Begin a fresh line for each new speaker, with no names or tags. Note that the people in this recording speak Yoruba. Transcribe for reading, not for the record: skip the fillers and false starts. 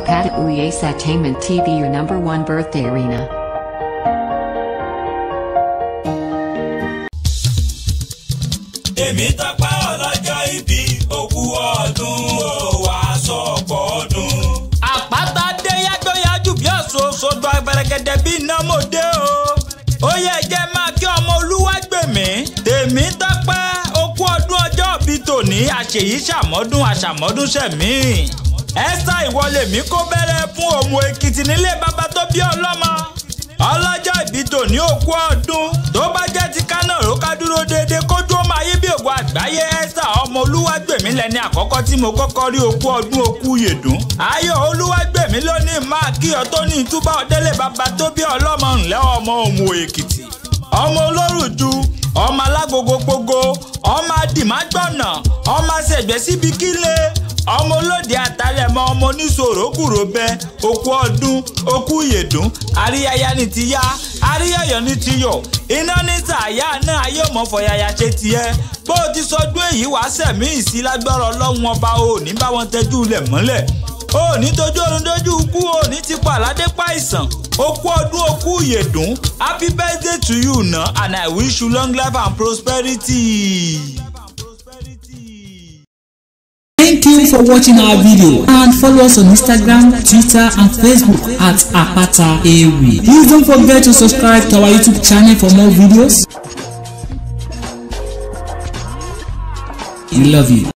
Apata Uyes Entertainment TV, your #1 birthday arena.
Èmi Tọ́pẹ́ ọlọ́jọ́ ìbí òkú ọdún ó wá sọ̀pọ̀ ọdún. Àpáta dé yájọ́yájú bí ọ̀ṣọ́ṣọ́ gba gbẹrẹgẹdẹ bí iná mòde o. Ó yẹ jẹ́ máa kí ọmọ Olúwàgbèmí. Tèmi Tọ́pẹ́ òkú ọdún ọjọ́ ìbí tòní àṣèyí ṣàmọ́dún àṣàmọ́dún ṣẹ̀mí. Esther ìwọlé mi kó bẹ̀rẹ̀ fún Òmù Èkìtì nílé bàbá tó bí ọlọ́mọ. Ọlọ́jọ́ ìbí tòní òkú ọdún tó bá jẹ́ ti Kánà ró ká dúró déédéé kójú ó máa yí bí ògo àgbáyé. Esther ọmọ Olúwàgbèmí lẹni àkọ́kọ́ tí mo kọ́kọ́ rí òkú ọdún òkú yèdún. Ayọ̀ Olúwàgbèmí ló ní máa kí ọ tó ní ìtúbà ọdẹ́lẹ̀ bàbá tó bí ọlọ́mọ ńlẹ́ ọmọ Òmù Èkìtì. Ọmọ olórùjú ọmọ alágogo gbogbo ọmọ adìmágbọ̀nà ọmọ àṣẹgbẹ́ síbi kílé ọmọ olóde àtàlẹ̀mọ́ ọmọ oníṣòro kúrò bẹ òkú ọdún òkú yèdún àríyáyá ní ti yá àríyáyọ̀ ní ti yọ̀ iná ní sàyà náà ayé ọmọ fọyàyà ṣe tiẹ̀ bó o ti sọdún èyí wá sẹ̀mí ìsí lágbára Ọlọ́run ọba ò ní bá wọn tẹjú ilẹ̀ mọ́lẹ̀ ò ní tójú oorun dójú ikú ò ní ti pa aládé pa àìsàn òkú ọdún òkú yèdún happy birthday to you na and I wish you long life and prosperity.
Thank you for watching our video and follow us on Instagram, Twitter and Facebook at Apata Ewi. Please don't forget to subscribe to our YouTube channel for more videos. We love you.